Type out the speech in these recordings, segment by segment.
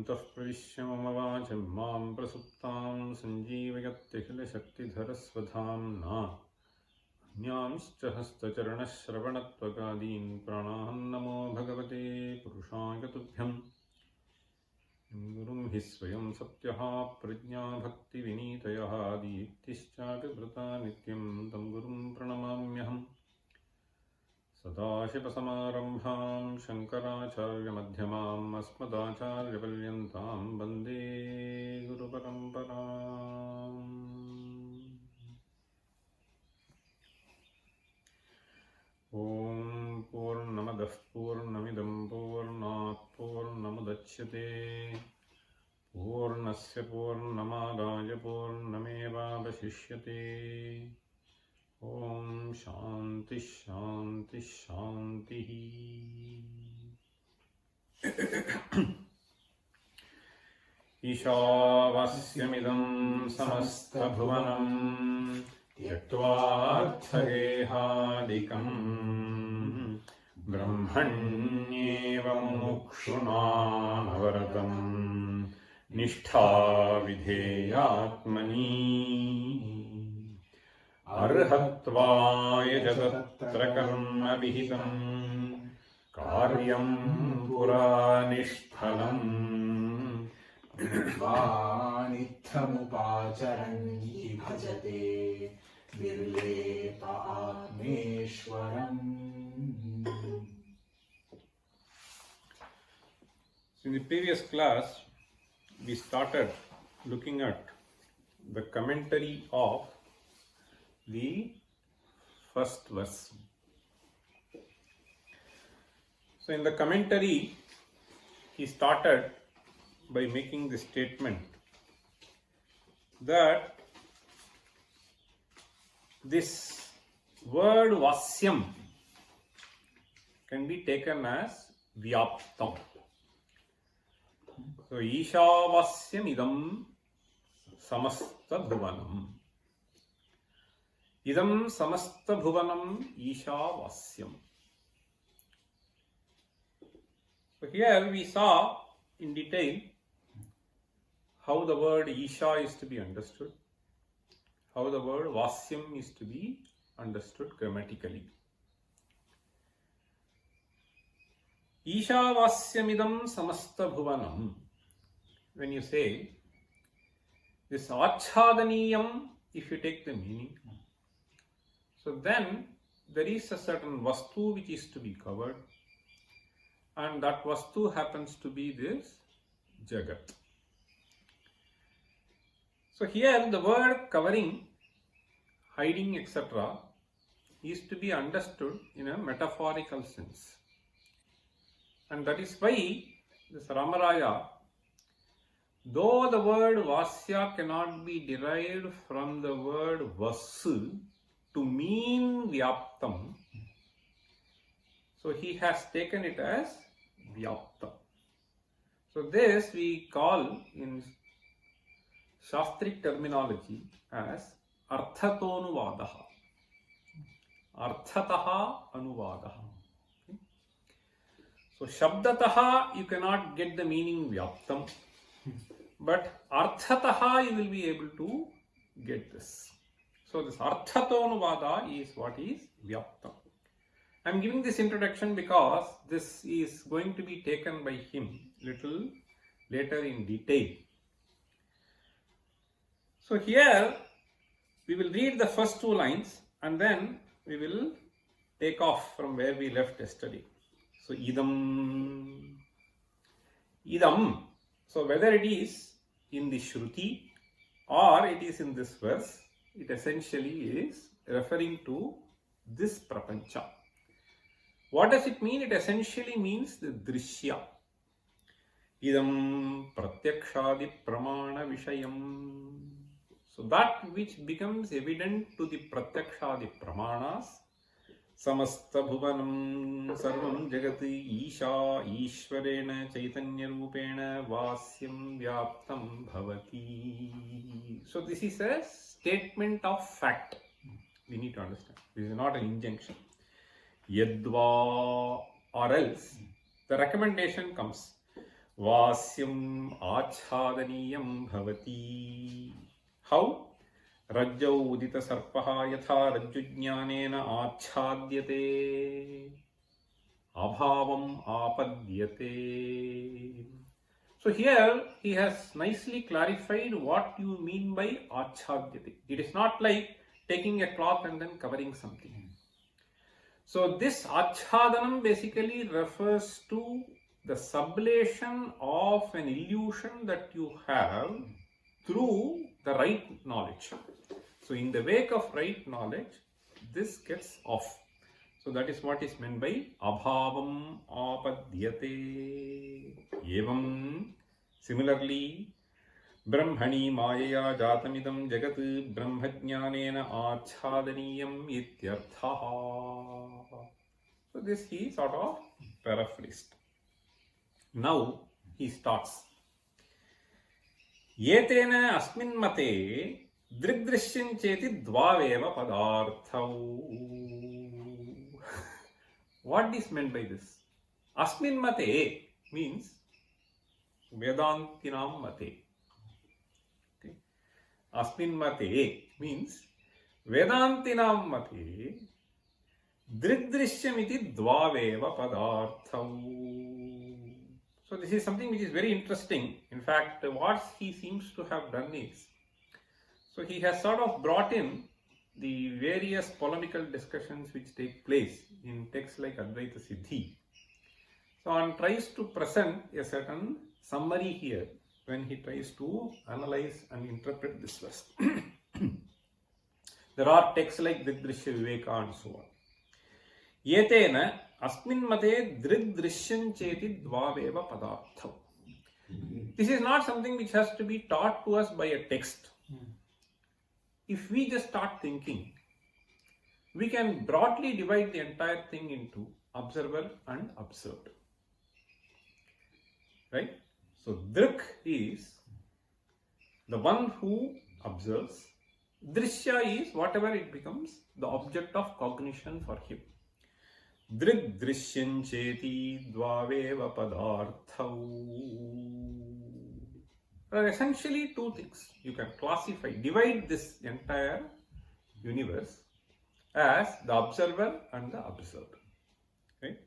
भूतः प्रविश्य मम वाचं मां प्रसुप्तां सञ्जीवयत्यखिलशक्तिधरस्वधाम्ना अन्यांश्च हस्तचरणश्रवणत्वगादीन् प्राणान् नमो भगवते पुरुषाय तुभ्यम् गुरुं हि स्वयं सत्यः प्रज्ञाभक्तिविनीतयः दीप्तिश्चाभिवृता नित्यं तं गुरुं प्रणमाम्यहम् सदाशिवसमारम्भां शङ्कराचार्यमध्यमाम् अस्मदाचार्यपर्यन्तां वन्दे गुरुपरम्पराम्। ॐ पूर्णमदः पूर्णमिदं पूर्णात् पूर्णमुदच्यते पूर्णस्य पूर्णमादाय पूर्णमेवावशिष्यते। ॐ शान्ति शान्ति शान्तिः। ईशावास्यमिदं समस्तभुवनं त्यक्त्वार्थगेहादिकम् ब्रह्मण्येव मुमुक्षूणामवरतं निष्ठाविधेयात्मनि अर्हत्वाय च तत्र कर्मविहितं कार्यं पुरा निष्फलम् नित्यमुपाचरन् हि भजते निर्लेप आत्मेश्वरम्. In the previous class, we started looking at the commentary of the first verse. So in the commentary, he started by making the statement that this word vasyam can be taken as vyaptam. So Ishavasyam idam samasta bhuvanam. Idam samasta bhuvanam Ishavasyam. So here we saw in detail how the word Isha is to be understood, how the word Vasyam is to be understood grammatically. Ishavasyamidam samasta bhuvanam. When you say this achhadaniyam, if you take the meaning, so then there is a certain vastu which is to be covered, and that vastu happens to be this Jagat. So here the word covering, hiding, etc. is to be understood in a metaphorical sense. And that is why this Ramaraya, though the word Vasya cannot be derived from the word Vasu to mean Vyaptam, so he has taken it as Vyaptam. So this we call in Shastric terminology as Arthatonuvadaha. Arthataha Anuvadaha. Okay? So Shabdataha you cannot get the meaning Vyaptam, but Arthataha you will be able to get this. So this Arthatonuvada is what is Vyaptam. I am giving this introduction because this is going to be taken by him little later in detail. So here we will read the first two lines and then we will take off from where we left yesterday. So idam. Idam. So whether it is in the Shruti or it is in this verse, it essentially is referring to this prapancha. What does it mean? It essentially means the drishya. Idam pratyakshadi pramana vishayam. So that which becomes evident to the pratyakshadi pramanas, samasta bhuvanam sarvam jagati isha ishvarena chaitanya rupena vasyam vyaptam bhavati. So this is a statement of fact. We need to understand. This is not an injunction. Yadva, or else the recommendation comes. Vasyam achhadaniyam bhavati. How? Rajjau udita sarpaha yatha rajjujnanena achhadyate. Abhavam apadyate. So here he has nicely clarified what you mean by achhadyate. It is not like taking a cloth and then covering something. So this achhadanam basically refers to the sublation of an illusion that you have through the right knowledge. So in the wake of right knowledge, this gets off. So that is what is meant by abhavam apadyate. Evam. Similarly, brahmani mayaya jatamidam jagat brahmajnanena achhadaniyam ityarthaha. So this he sort of paraphrased. Now he starts. Yetena asmin mate drigdrishyam cheti dvaveva padarthau. What is meant by this? Asmin mate means Vedantinam mate. Okay. Asmin mate means Vedantinam mate drigdrishyam iti dvaveva padarthau. So this is something which is very interesting. In fact, what he seems to have done is, so he has sort of brought in the various polemical discussions which take place in texts like Advaita Siddhi. So one tries to present a certain summary here when he tries to analyze and interpret this verse. There are texts like Dridrishya Viveka and so on. Yetena asmin mate dridrishyam cheti dvaveva padartham. This is not something which has to be taught to us by a text. If we just start thinking, we can broadly divide the entire thing into observer and observed. Right? So drik is the one who observes. Drishya is whatever it becomes, the object of cognition for him. Drig drishyam cheti dvaveva padarthau. There are essentially two things. You can classify, divide this entire universe as the observer and the observed. Right?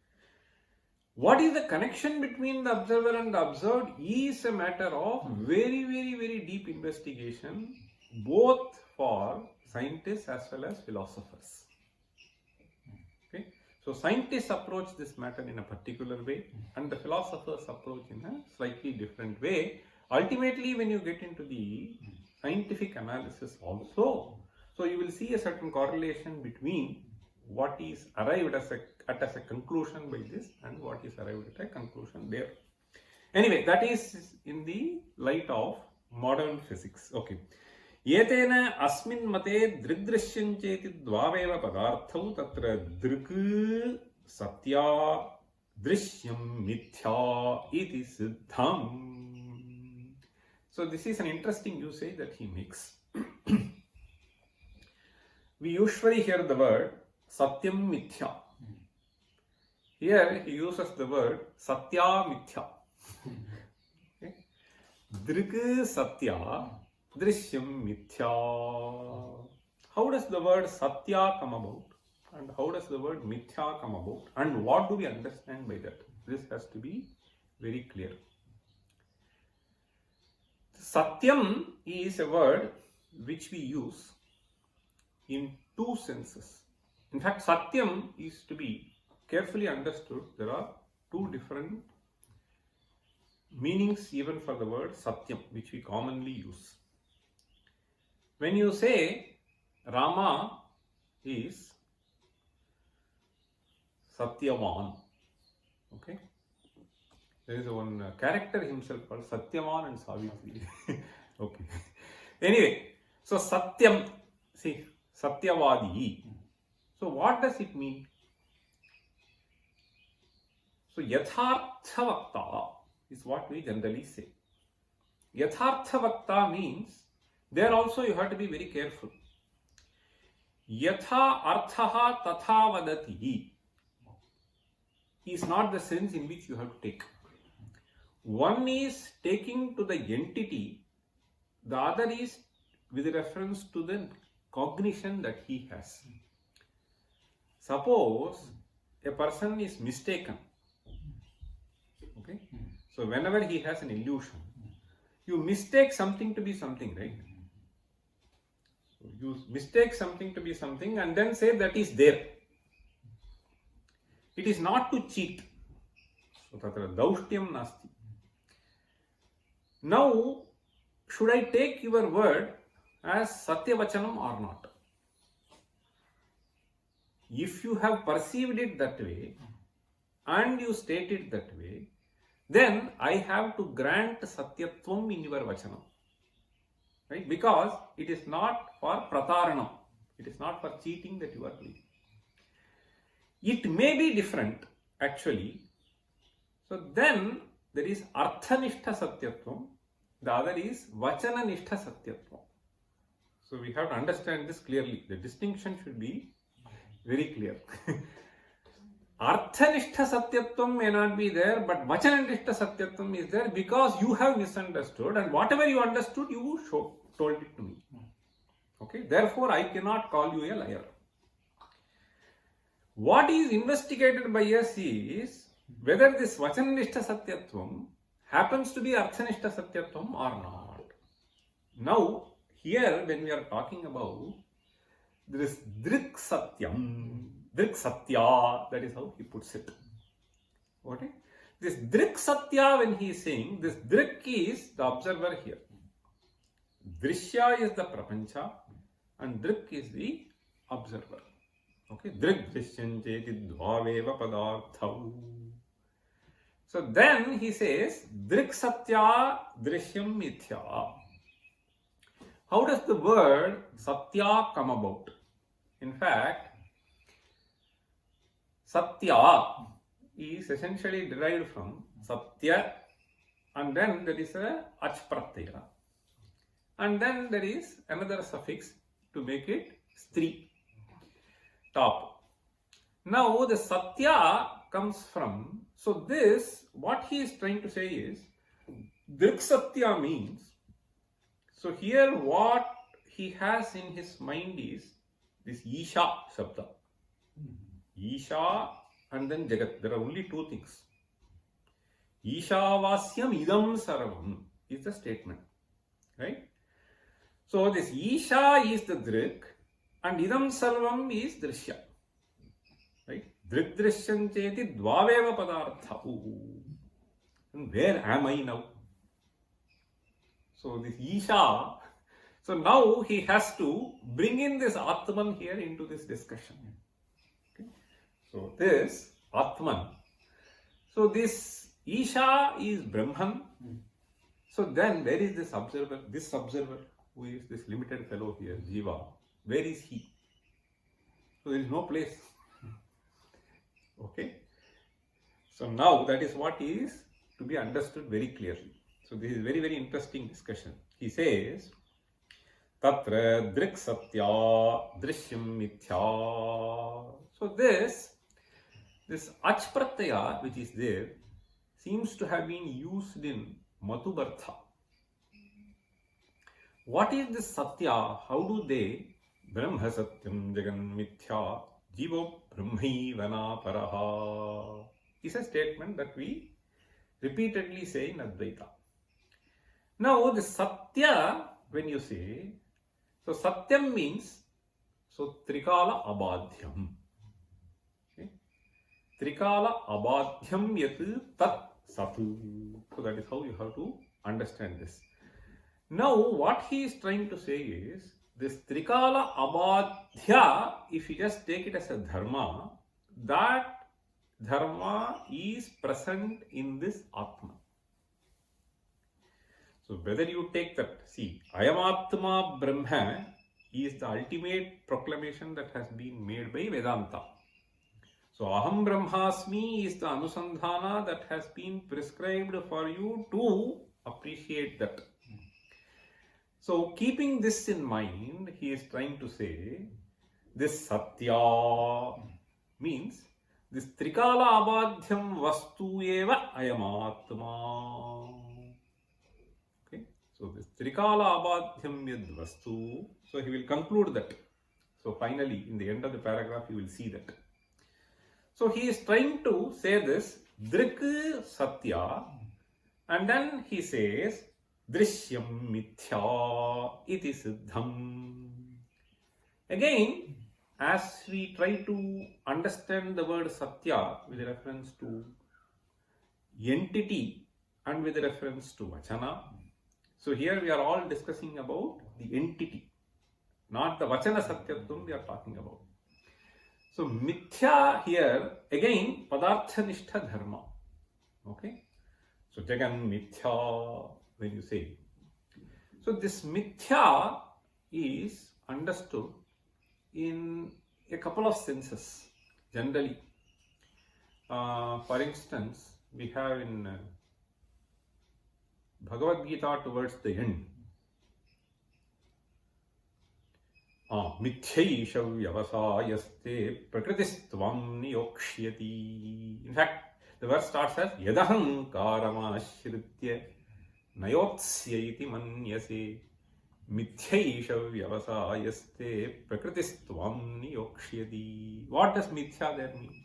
What is the connection between the observer and the observed is a matter of very, very, very deep investigation, both for scientists as well as philosophers. Okay? So scientists approach this matter in a particular way and the philosophers approach in a slightly different way. Ultimately, when you get into the scientific analysis also, so you will see a certain correlation between what is arrived as a conclusion by this and what is arrived at a conclusion there. Anyway, that is in the light of modern physics. Okay. Yetena asmin mate dridrishyam cheti dvaveva padarthau tatra drik satya drishyam mithya iti siddham. So this is an interesting usage that he makes. We usually hear the word satyam mithya. Here he uses the word satya mithya. Okay. Drik satya drishyam mithya. How does the word satya come about? And how does the word mithya come about? And what do we understand by that? This has to be very clear. Satyam is a word which we use in two senses. In fact, Satyam is to be carefully understood. There are two different meanings even for the word Satyam, which we commonly use. When you say Rama is Satyavan, okay? There is one character himself called Satyavan and Savitri. Okay. Anyway, so Satyam, see, Satyavadi. So what does it mean? So Yathartha Vakta is what we generally say. Yathartha Vakta means there also you have to be very careful. Yatha Arthaha Tatha Vadati is not the sense in which you have to take. One is taking to the entity, the other is with reference to the cognition that he has. Suppose a person is mistaken. Okay? So whenever he has an illusion, you mistake something to be something, right? So you mistake something to be something and then say that is there. It is not to cheat. So tatra daushtyam nasti. Now, should I take your word as satyavachanam or not? If you have perceived it that way and you state it that way, then I have to grant satyatvam in your vachanam. Right? Because it is not for prataranam. It is not for cheating that you are doing. It may be different actually. So then there is arthanishta satyatvam. The other is vachananishta satyatvam. So we have to understand this clearly. The distinction should be very clear. Arthanishta satyatvam may not be there, but vachananishta satyatvam is there because you have misunderstood, and whatever you understood, you told it to me. Okay, therefore I cannot call you a liar. What is investigated by us is whether this vachananishta satyatvam happens to be arthanishta satyatvam or not. Now, here when we are talking about this drik satyam, drik satya, that is how he puts it. Okay? This drik satya, when he is saying, this drik is the observer here. Drishya is the prapancha and drik is the observer. Okay? Drik drishyam cheti dvaveva padarthau. So then he says, drik satya drishyam mithya. How does the word satya come about? In fact, satya is essentially derived from satya, and then there is a ach pratyaya, and then there is another suffix to make it stri, top. Now the satya comes from, so this, what he is trying to say is, drik satya means, so here what he has in his mind is this Isha Shabda. Isha and then Jagat. There are only two things. Ishavasyam idam sarvam is the statement. Right? So this Isha is the Drik and idam sarvam is Drishya. Right? Drik Drishyam cheti dvaveva padarthau. And where am I now? So this Isha, so now he has to bring in this Atman here into this discussion. Okay? So this Atman, so this Isha is Brahman. So then where is this observer? This observer, who is this limited fellow here, Jiva, where is he? So there is no place. Okay? So now that is what is to be understood very clearly. So this is very, very interesting discussion. He says, Tatra drik satya drishyam mithya. So this ach pratyaya which is there seems to have been used in Madhubartha. What is this satya? How do they? Brahma satyam jagan mithya jivo brahmaivana paraha is a statement that we repeatedly say in Advaita. Now, the Satya, when you say, so Satyam means, so Trikala Abadhyam. Okay? Trikala Abadhyam yat tat satu. So that is how you have to understand this. Now, what he is trying to say is, this Trikala Abadhya, if you just take it as a dharma, that dharma is present in this Atma. So whether you take that, see, Ayamatma Brahma is the ultimate proclamation that has been made by Vedanta. So Aham Brahmasmi is the Anusandhana that has been prescribed for you to appreciate that. So keeping this in mind, he is trying to say, this Satya means this Trikala Abadhyam Vastu Eva Ayamatma. Okay, so this Trikala Abadhyam Yad Vastu. So he will conclude that. So finally, in the end of the paragraph, you will see that. So he is trying to say this Drik Satya, and then he says Drishyam Mithya iti Siddham. Again, as we try to understand the word Satya with reference to entity and with reference to Vachana, so here we are all discussing about the entity, not the Vachana Satyatvam we are talking about. So Mithya here, again, Padartha Nishtha Dharma. Okay? So Jagan Mithya, when you say. So this Mithya is understood in a couple of senses, generally. For instance, we have in Bhagavad Gita towards the end, Mithyaisha vyavasayaste prakristvam niyokshyati. In fact, the verse starts as Yadahankaramashritya nayotsyaiti manyase Mithyaisha vyavasayaste prakristvam niyokshyati. What does Mithya there mean?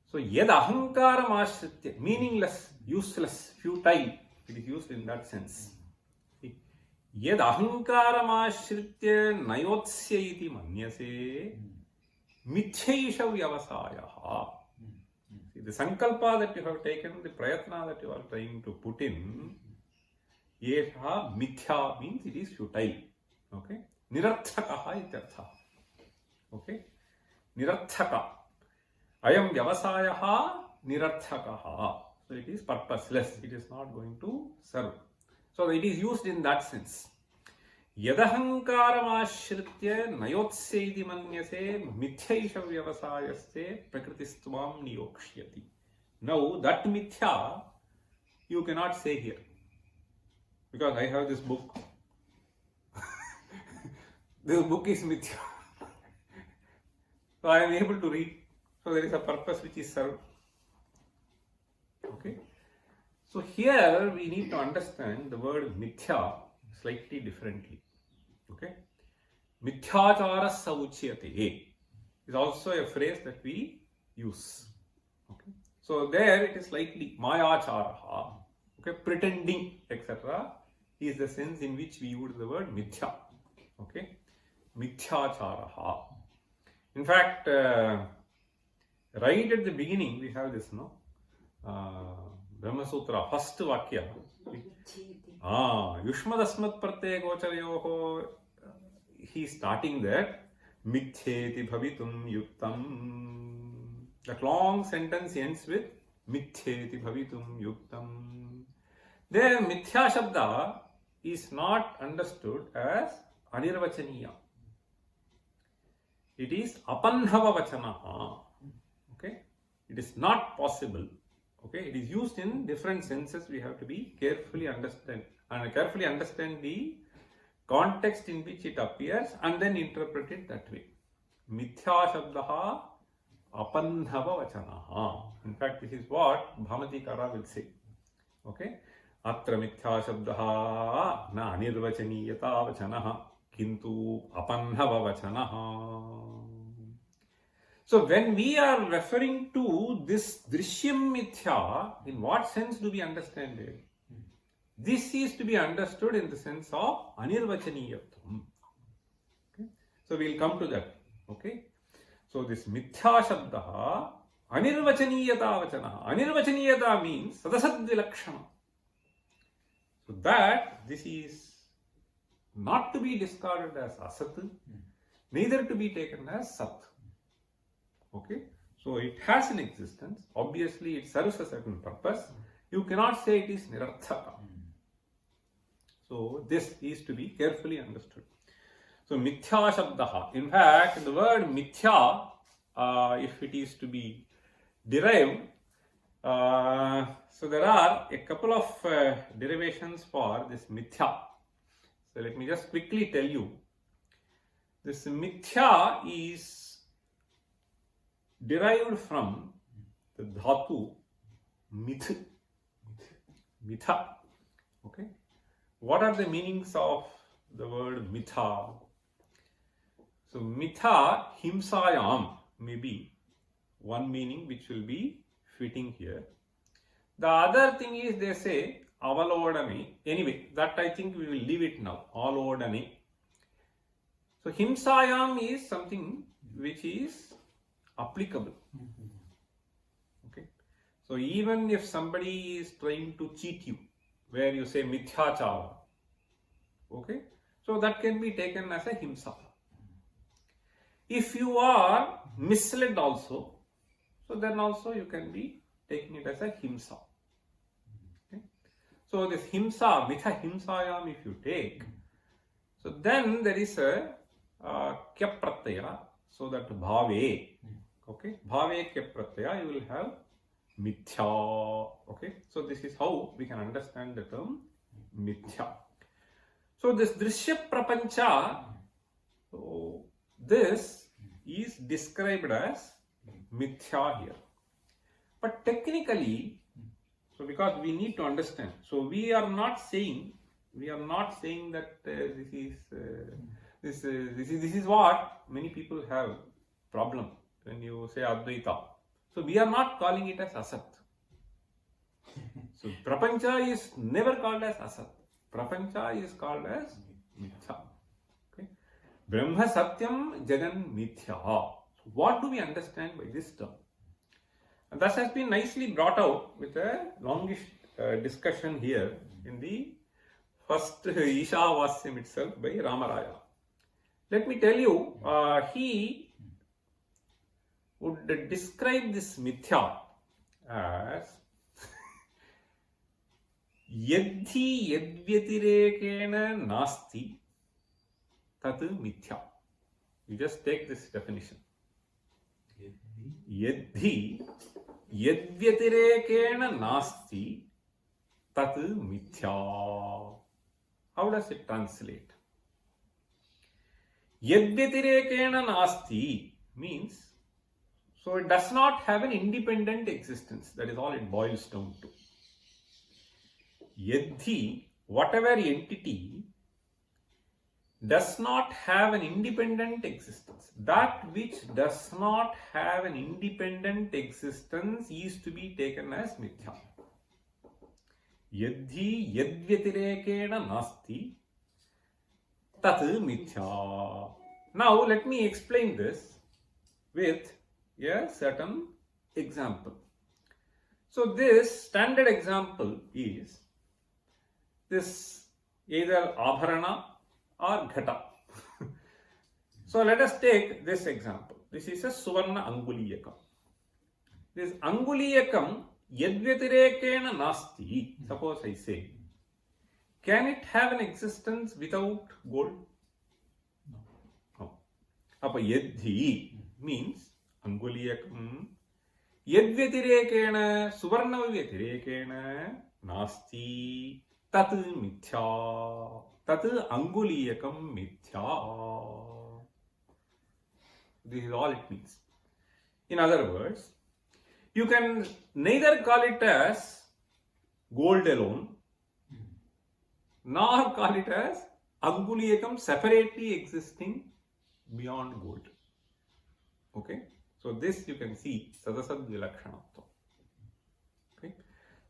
So Yadahankaramashritya, meaningless, useless, futile. It is used in that sense. Yad ahankaramashritya nayotsya iti manyase mithyaisha vyavasayaha. See, the sankalpa that you have taken, the prayatna that you are trying to put in, yesha mithya means it is futile. Okay? Nirarthakaha ityartha. Okay? Nirarthaka. Ayam vyavasayaha nirarthakaha. So it is purposeless. It is not going to serve. So it is used in that sense. Yadahankaramashritya nayotsya iti manyase mithyaisha vyavasayaste prakristvam niyokshyati. Now that mithya you cannot say here. Because I have this book. This book is mithya. So I am able to read. So there is a purpose which is served. Okay. So here we need to understand the word mithya slightly differently. Okay? Mithyachara sauchyate is also a phrase that we use. Okay? So there it is slightly mayacharaha. Okay? Pretending, etc. is the sense in which we use the word mithya. Okay? Mithyacharaha. In fact, right at the beginning we have this, no? Brahma Sutra, first Vakya. Yushmadasmat Pratyaya Gocharayoho. He is starting that. Mithyeti Bhavitum Yuktam. That long sentence ends with Mithyeti Bhavitum Yuktam. There, Mithya Shabda is not understood as Anirvachaniya. It is Apanhava Vachanaha. Okay? It is not possible. Okay, it is used in different senses. We have to be carefully understand the context in which it appears and then interpret it that way. Mithya Shabdaha Apanhava Vachanaha. In fact, this is what Bhamatikara will say. Okay, Atra Mithya Shabdaha na Anirvachaniyata Vachanaha Kintu Apanhava Vachanaha. So when we are referring to this Drishyam Mithya, in what sense do we understand it? This is to be understood in the sense of Anirvachaniyatvam. Okay? So we will come to that. Okay? So this Mithya Shabdaha Anirvachaniyata Vachanaha. Anirvachaniyata means Sadasad Vilakshana. So that this is not to be discarded as Asat, neither to be taken as Sat. Okay, so it has an existence. Obviously, it serves a certain purpose. You cannot say it is nirarthaka. So this is to be carefully understood. So mithya shabdaha. In fact, the word mithya, if it is to be derived, so there are a couple of derivations for this mithya. So let me just quickly tell you. This mithya is derived from the dhatu mith, mitha. Okay. What are the meanings of the word mitha? So mitha himsayam may be one meaning which will be fitting here. The other thing is they say avalodane. Anyway, that I think we will leave it now. Avalodane. So himsayam is something which is applicable. Okay. So even if somebody is trying to cheat you, where you say mithyachara, okay, so that can be taken as a himsa. If you are misled also, so then also you can be taking it as a himsa. Okay. So this himsa, mitha himsayam, if you take, so then there is a kya pratyaya, so that bhave, okay, bhave kya pratyaya, you will have mithya. Okay, so this is how we can understand the term mithya. So this drishya prapancha, so this is described as mithya here. But technically, so because we need to understand, so we are not saying that this is what many people have problem when you say Advaita. So we are not calling it as asat. So prapancha is never called as asat. Prapancha is called as mithya. Okay. Brahma satyam jagan mithya. So what do we understand by this term? And that has been nicely brought out with a longish discussion here in the first Isha-Vasyam itself by Ramaraya. Let me tell you, he would describe this mithya as yadhi yadvyatirekena nasti tat mithya. You just take this definition. Yadhi yadvyatirekena nasti tat mithya. How does it translate? Yadvyatirekena nasti means, so it does not have an independent existence. That is all it boils down to. Yadhi, whatever entity does not have an independent existence. That which does not have an independent existence is to be taken as mithya. Yadhi yadvyatirekena nasti tat mithya. Now let me explain this with a certain example. So this standard example is this either abharana or ghata. So let us take this example. This is a suvarna anguliyakam. This anguliyakam yadvyatirekena nasti. Suppose I say, can it have an existence without gold? No. Appa yadhi means anguliyakam yadvyatirekena suvarna vyatirekena nasti tat mithya. Tat anguliyakam mithya. This is all it means. In other words, you can neither call it as gold alone, nor call it as anguliyakam separately existing beyond gold. Okay, so this you can see sadasad vilakshanatvam. Okay,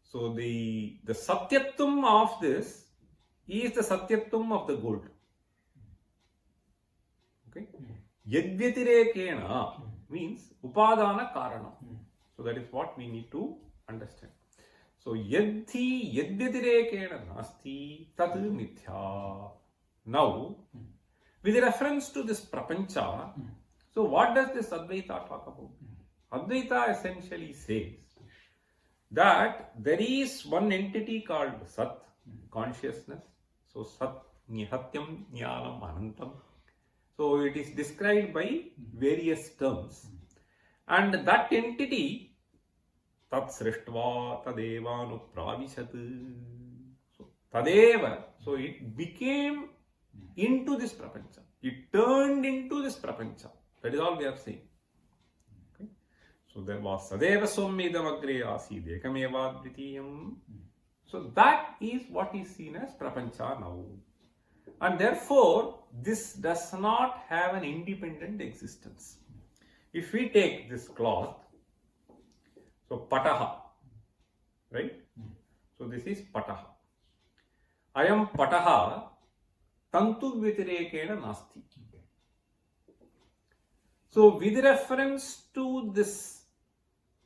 so the satyatvam of this is the satyatvam of the gold. Okay, yadvyatirekena means upadana karanam. So that is what we need to understand. So yadhi yadvyatirekena nasti tat mithya. Now, with reference to this prapancha, so what does this Advaita talk about? Advaita essentially says that there is one entity called Sat, consciousness. So Sat, Nihatyam, Jnanam, Anantam. So it is described by various terms. And that entity, Tat Srishtva Tadeva Anupravishat. So Tadeva, so it became into this prapancha. It turned into this prapancha. That is all we are saying. Okay? So there was Sadeva Somedam Agre Asid Ekameva Dvitiyam. So that is what is seen as Prapancha now. And therefore, this does not have an independent existence. If we take this cloth, so Pataha, right? So this is Pataha. Ayam Pataha Tantu Vyatirekena Nasti. So with reference to this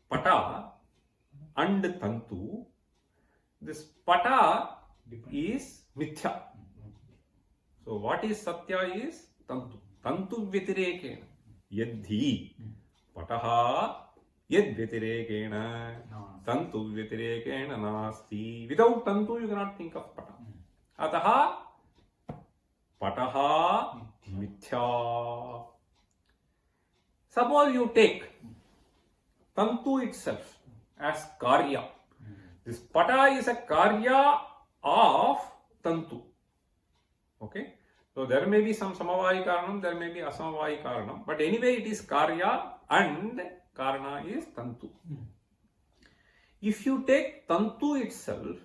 Pata and Tantu, this Pata is Mithya. So what is Satya is Tantu. Tantu Vyatirekena. Yadhi Pataha Yad Vyatirekena Tantu Vyatirekena Nasti. Without Tantu you cannot think of Pata. Ataha Pataha Mithya. Suppose you take Tantu itself as Karya. This Pata is a Karya of Tantu. Okay? So there may be some Samavayi Karanam, there may be Asamavayi Karanam. But anyway, it is Karya and Karana is Tantu. If you take Tantu itself,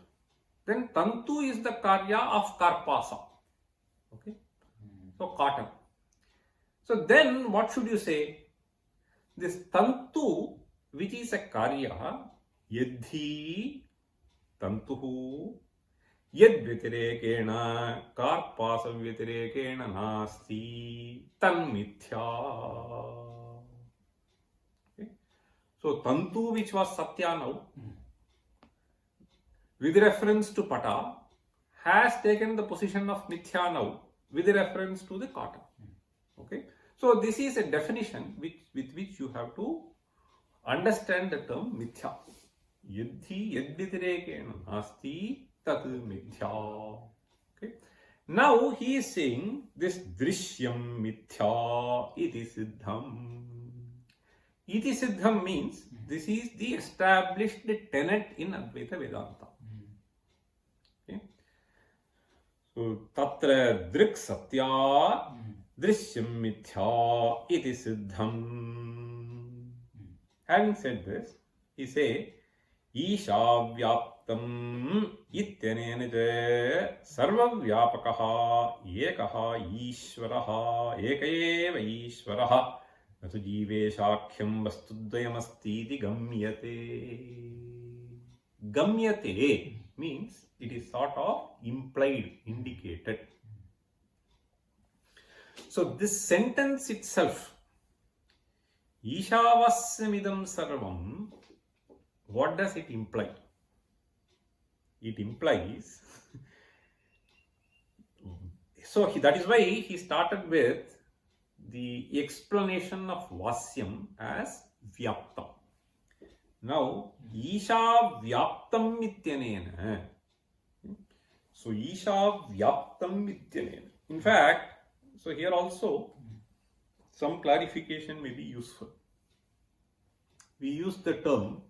then Tantu is the Karya of Karpasa. Okay? So cotton. So then what should you say? This Tantu, which is a Karya, Yadhi Tantuhu Yad Vyatirekena Karpasa Vyatirekena Nasti Tan Mithya. Okay? So Tantu, which was Satya now, with reference to Pata, has taken the position of Mithya now with reference to the cotton. Okay? So this is a definition with which you have to understand the term Mithya. Yadhi Yadvyatirekena Nasti Tat Mithya. Okay? Now he is saying this Drishyam Mithya Iti Siddham. Iti Siddham means this is the established tenet in Advaita Vedanta. Okay? So Tatra Drik Satya Drishyam Mithya Iti Siddham. Having said this, he say Isha Vyaptam Ityanena Sarva Vyapakaha Ekaha Ishvaraha Ekaeva Ishvaraha Natu Jiveshakhyam Vastudayamastiti Gamyate. Gamyate means it is sort of implied, indicated. So this sentence itself, Ishavasmidam Sarvam, what does it imply? It implies, so that is why he started with the explanation of Vasyam as Vyaptam. Now, Isha Vyaptam Ityanena. So, Isha Vyaptam Ityanena. In fact, so here also some clarification may be useful. We use the term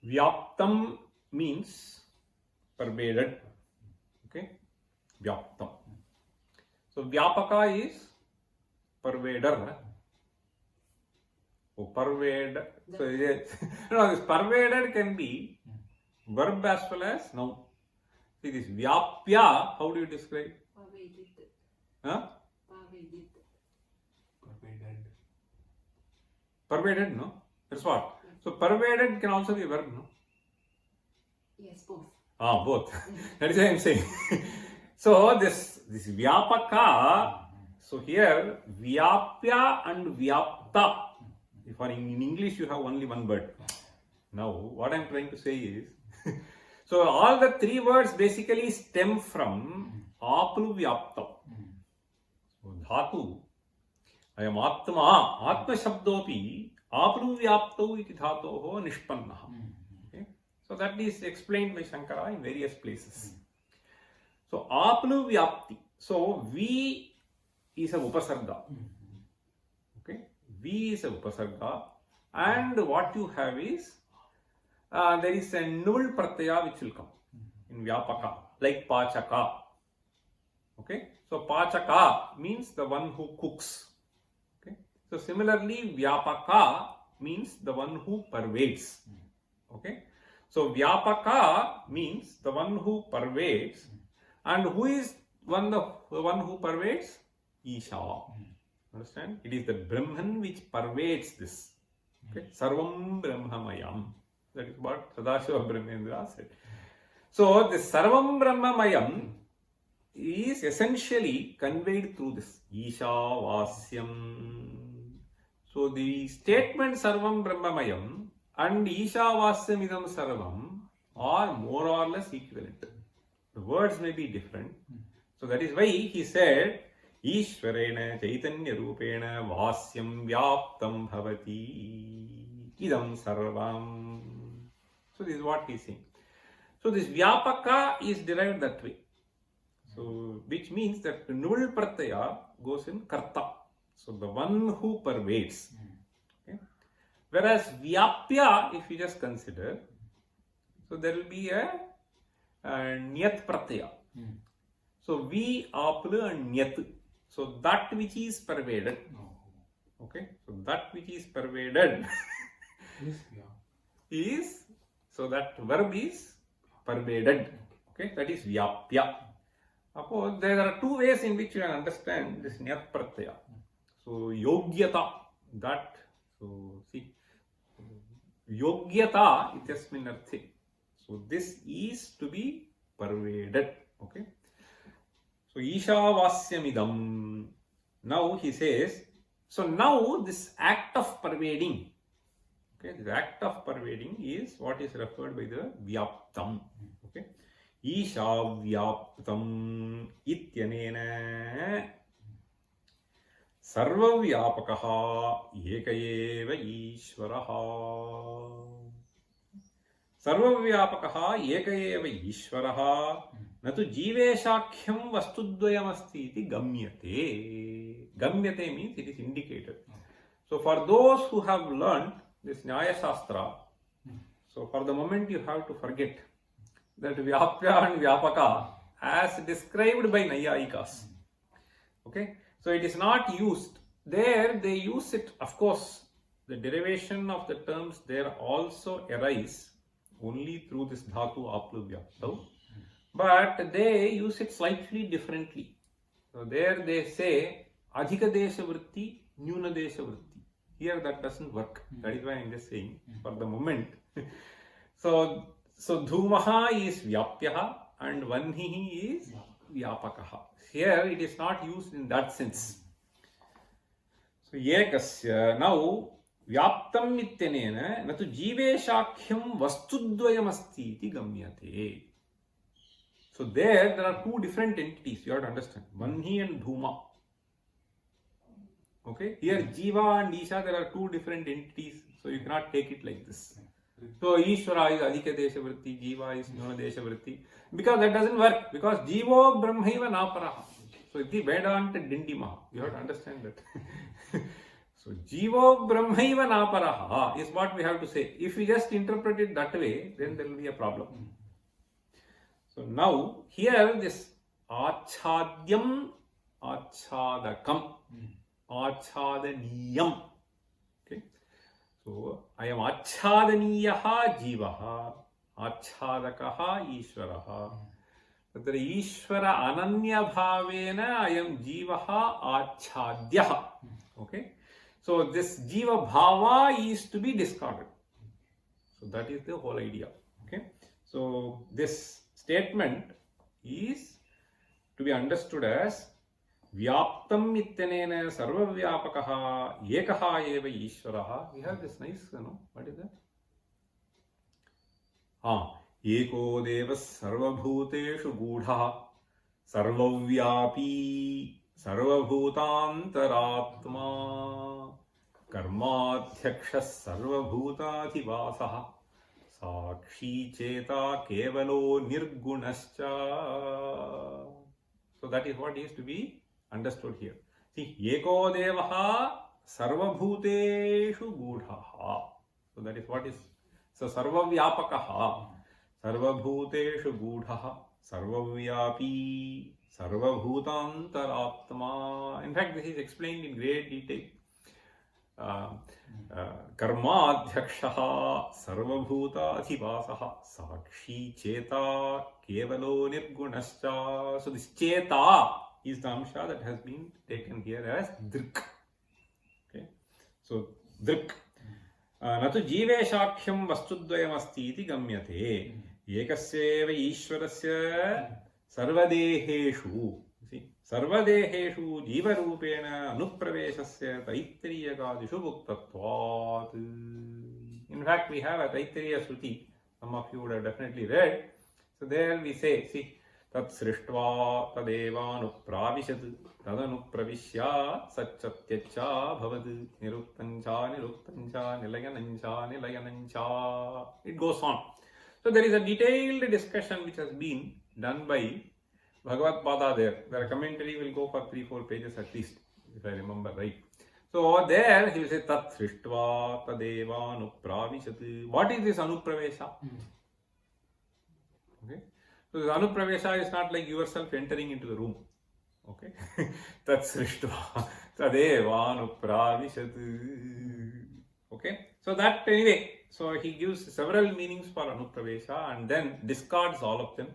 Vyaptam means pervaded. Okay? Vyaptam. So Vyapaka is pervader. Oh, pervade. So no, this pervaded can be verb as well as noun. See this Vyapya, how do you describe? Huh? Pervaded, no? That's what? So pervaded can also be a verb, no? Yes, both. Both. That is what I am saying. So this Vyapaka, so here Vyapya and Vyapta. If in English you have only one word. Now what I am trying to say is, so all the three words basically stem from Aplu Vyapta. So Dhatu, I am Atma, Atma Shabdopi, Aplu Vyaptau iti dhatoho nishpannaha. Okay? So that is explained by Shankara in various places. So Aplu Vyapti. So V is a Upasarga. Okay? V is a Upasarga. And what you have is, there is a null pratyaya which will come in Vyapaka, like Pachaka. Okay? So Pachaka means the one who cooks. Okay? So similarly, Vyapaka means the one who pervades. Okay. So Vyapaka means the one who pervades. And who is the one who pervades? Isha. Understand? It is the Brahman which pervades this. Okay. Sarvam Brahmamayam. That is what Sadashiva Brahmendra said. So this Sarvam Brahmamayam is essentially conveyed through this Isha Vasyam. So the statement Sarvam Brahmamayam and Isha Vasyam Idam Sarvam are more or less equivalent. The words may be different. So that is why he said Ishwarena Chaitanya Rupena Vasyam Vyaptam Bhavati Idam Sarvam. So this is what he is saying. So this Vyapaka is derived that way. So which means that the Nul Pratyaya goes in Karta. So the one who pervades. Okay. Whereas Vyapya, if you just consider, so there will be a Nyat Pratyaya. So V, Aplu and Nyat. So that which is pervaded. Okay. So that which is pervaded is, so that verb is pervaded. Okay. That is Vyapya. Suppose there are two ways in which you can understand this Nyat Pratyaya. So Yogyata, that, so see, Yogyata ityasmin arthe. So this is to be pervaded. Okay. So Isha Vasyamidam. Now he says, so now this act of pervading, okay, this act of pervading is what is referred by the Vyaptam. Okay. Isha Vyaptam ityanena Sarvavyapakaha Ekayeva Ishvaraha. Sarvavyapakaha Ekayeva Ishvaraha Natu Jiveshakhyam Vastudvayamasti iti Gamyate. Gamyate means it is indicated. So for those who have learned this Nyaya Shastra, so for the moment you have to forget that Vyapya and Vyapaka as described by Nayayikas. Okay. So it is not used. There they use it, of course, the derivation of the terms there also arise only through this dhatu apluvya. But they use it slightly differently. So there they say adhika desha vritti, nyuna desha vritti. Here that doesn't work. That is why I am just saying for the moment. So dhumaha is vyapyaha and vanhihi is vyapakaha. Here it is not used in that sense. So ekasya, now vyaptam ityanena natu jiveshakhyam vastudvayamasti iti gamyate. So there are two different entities you have to understand. Vanhi and dhuma. Okay. Here Jiva and Isha, there are two different entities. So you cannot take it like this. So Ishvara is adhika desha vritti, Jiva is nyuna desha vritti. Because that doesn't work. Because Jivo Brahmaiva Naparaha. So iti Vedanta Dindimaha. You have to understand that. So Jivo Brahmaiva Naparaha is what we have to say. If we just interpret it that way, then there will be a problem. So now here this Achadyam, Achadakam, Achadaniyam. Okay. So I am Achadaniyaha Jivaha, Achadakaha Ishvaraha. Tatra Ishvara Ananya Bhavena I am Jivaha Achadyaha. Okay. So this Jiva Bhava is to be discarded. So that is the whole idea. Okay. So this statement is to be understood as Vyaptam ityanena sarva vyapakaha ekaha eva ishvaraha. We have this nice, what is that? Eko devas sarvabhuteshu gudha sarvavyapi sarvabhutantaratma karmadhyakshas sarvabhutadhivasaha sakshi cheta kevalo nirgunascha. So that is what is to be understood here. See, Eko Devaha Sarvabhuteshu Gudhaha. So that is what is. So Sarvavyapakaha Sarvabhuteshu Gudhaha Sarvavyapi Sarvabhutantaratma. In fact, this is explained in great detail. कर्माध्यक्षः सर्वभूताधिवासः साक्षी चेता केवलो निर्गुणश्च. So this cheta is the amsha that has been taken here as drik. Okay, so drik. न तु जीवेशाख्यं वस्तुद्वयमस्ति इति गम्यते. एकस्यैव ईश्वरस्य सर्वदेहेषु सर्वदेहेषु जीवरूपेण अनुप्रवेशस्य तैत्तिरीयकादिषु उक्तत्वात्. In fact, we have a Taittiriya Shruti. Some of you would have definitely read. So there we say, see, tat srishtva tadevanupravishat tadanupravishya satchatyaccha bhavad niruktancha niruktancha nilayanancha nilayanancha. It goes on. So there is a detailed discussion which has been done by Bhagavad Pada there. The commentary will go for 3-4 pages at least, if I remember right. So there he will say tat srishtva tadeva anupravishat. What is this anupravesha? Okay. So this anupravesha is not like yourself entering into the room. Okay. Tat srishtva tadeva anupravishat. Okay. So that anyway, so he gives several meanings for anupravesha and then discards all of them.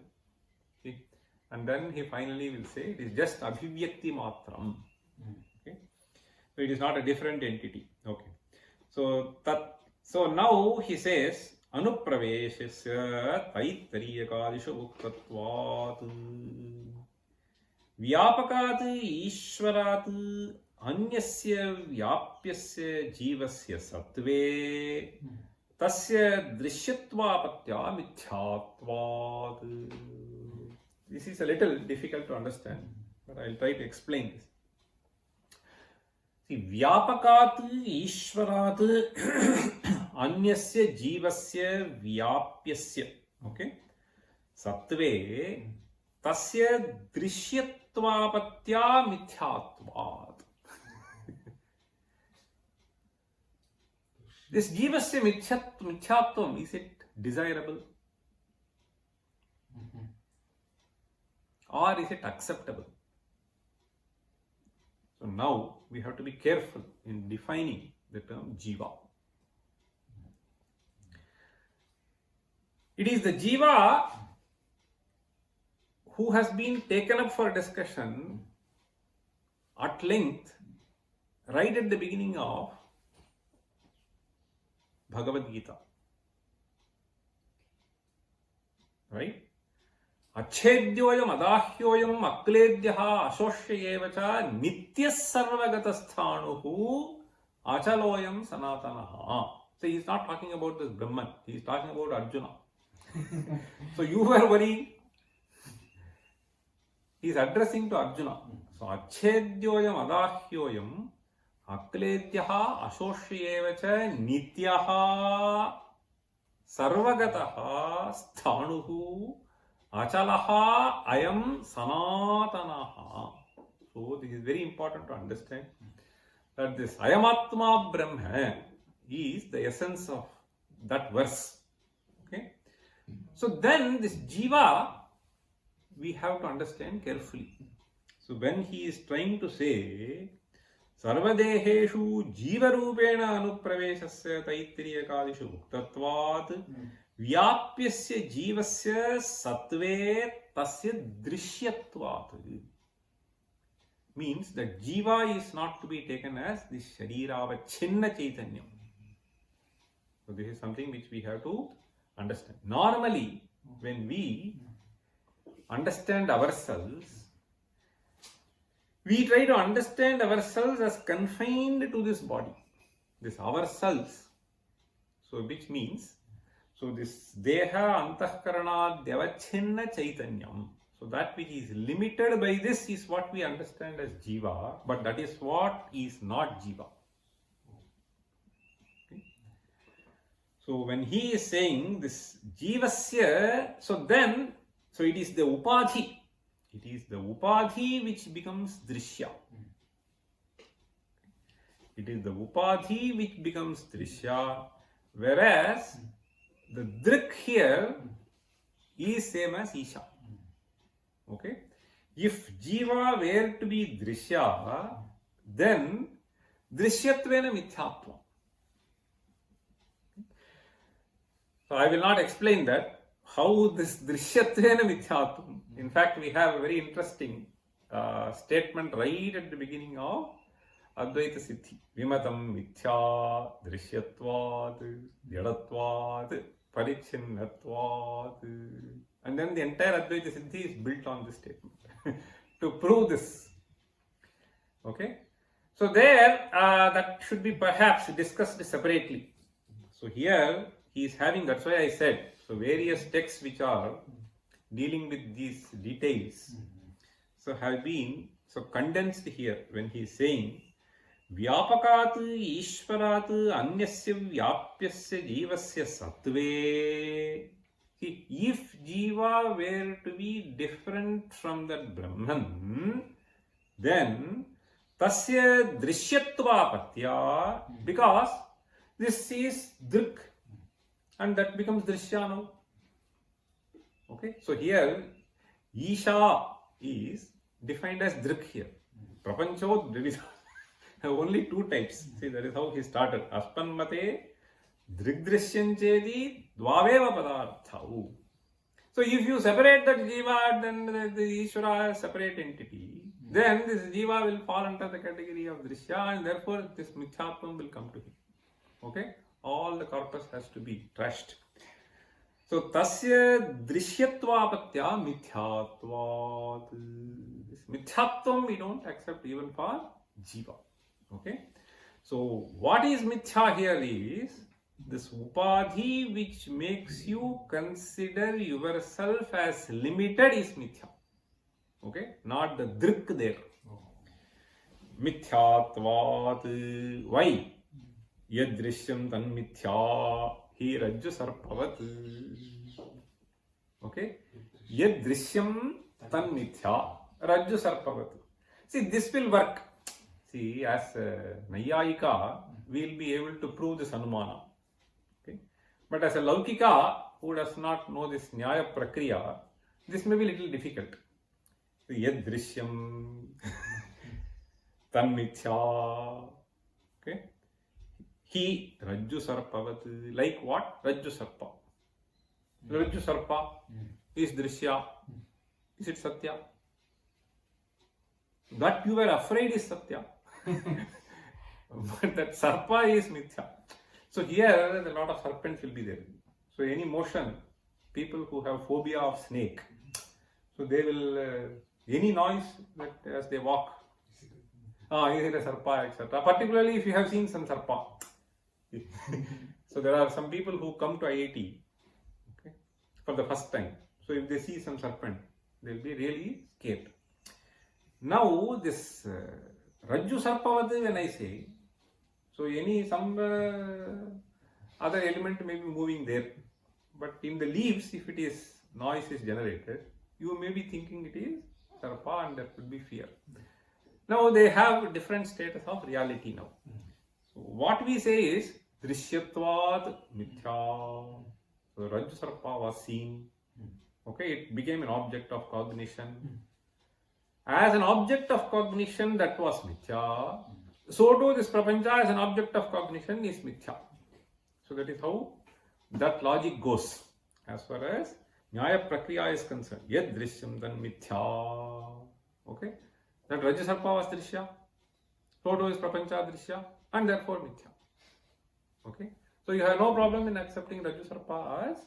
See? And then he finally will say it is just abhivyakti matram. Okay. So it is not a different entity. Okay. So now he says anupraveshasya taittariyakadishu uktatvat vyapakat ishvarat anyasya vyapyasya jivasya sattve tasya drishyattvapatya mithyatvat. This is a little difficult to understand, but I will try to explain this. See, vyapakat ishvarat anyasya jivasya vyapyasya, okay, sattve tasya drishyattvapatya mithyatvat. This jivasya mithyatvam, is it desirable? Or is it acceptable? So now we have to be careful in defining the term jiva. It is the jiva who has been taken up for discussion at length right at the beginning of Bhagavad Gita. Right? अच्छेद्योयम अदाह्योयम अक्लेद्यः अशोष्येव च नित्यः सर्वगतस्थाणुः अचलोयम सनातनः. So he is not talking about this Brahman, he is talking about Arjuna. So you were worrying, he is addressing to Arjuna. So अच्छेद्योयम अदाह्योयम अक्लेद्यः अशोष्येव च नित्यः सर्वगतः स्थाणुः Achalaha ayam sanatanaha. So this is very important to understand that this ayamatma brahma is the essence of that verse. Okay. So then this jiva we have to understand carefully. So when he is trying to say sarvadeheshu jiva rupena anupraveshasya taittiriyakadishu uktatvat vyapyasya jivasya sattve tasya drishyatvat, means that jiva is not to be taken as the shariravachinna chaitanyam. So this is something which we have to understand. Normally when we understand ourselves, we try to understand ourselves as confined to this body, this ourselves. So which means, so this deha antahkarana devachinna chaitanyam. So that which is limited by this is what we understand as jiva, but that is what is not jiva. Okay. So when he is saying this jivasya, so it is the upadhi. It is the upadhi which becomes drishya. It is the upadhi which becomes drishya, whereas the drik here is same as isha. Okay. If jiva were to be drishya, then Drishyatvena mithyatvam. So I will not explain that, how this Drishyatvena mithyatvam. In fact, we have a very interesting statement right at the beginning of Advaita Siddhi. Vimatam mithya drishyatvat jadatvat parichinnatvat. And then the entire Advaita Siddhi is built on this statement to prove this. Okay? So there, that should be perhaps discussed separately. So here, he is having, that's why I said, so various texts which are dealing with these details, so have been so condensed here when he is saying, Vyapakat Ishvarat Anyasya Vyapyasya Jivasya Sattve. See, if Jiva were to be different from that Brahman, then Tasya Drishyatva because this is Drik and that becomes Drishya now. Okay, so here Isha is defined as Drik here. Prapancho Dvivida. Only two types. See, that is how he started. Aspan mate Drigdrishyanchedi Dvaveva Padarthau. So if you separate that Jiva, then the Ishvara is a separate entity. Then this Jiva will fall under the category of Drishya and therefore this Mithyatvam will come to him. Okay? All the corpus has to be trashed. So Tasya Drishyattvapatya Mithyatvat. This Mithyatvam we don't accept even for Jiva. Okay? So what is Mithya here is this Upadhi which makes you consider yourself as limited is Mithya. Okay? Not the Drik there. Mithyatvat. Why? Yadrishyam tan mithya hi rajju sarpavat. Okay? Yadrishyam tan mithya rajju sarpavat. See, this will work. See, as Nayayika, we will be able to prove this Anumana. Okay? But as a Laukika, who does not know this Nyaya Prakriya, this may be a little difficult. Yadrishyam tan mithya. Okay? He Rajju Sarpavat. Like what? Rajju Sarpa. Rajju Sarpa is Drishya. Is it Satya? That you were afraid is Satya. But that Sarpa is Mithya. So here a lot of serpents will be there. So any motion, people who have phobia of snake, so they will, any noise that as they walk, is it a Sarpa, etc. Particularly if you have seen some Sarpa. So there are some people who come to IIT, okay, for the first time. So if they see some serpent, they will be really scared. Now this Rajju Sarpavad, when I say, so some other element may be moving there, but in the leaves, if it is noise is generated, you may be thinking it is Sarpa and there could be fear. Now they have different status of reality now. So what we say is Drishyatvad Mithya. So Rajju Sarpa was seen. Okay, it became an object of cognition. As an object of cognition, that was Mithya. So too this Prapancha as an object of cognition is Mithya. So that is how that logic goes as far as Nyaya Prakriya is concerned. Yad Drishyam then Mithya. Okay, that Rajju Sarpa was Drishya. So too is Prapancha Drishya and therefore Mithya. Okay, so you have no problem in accepting Rajju Sarpa as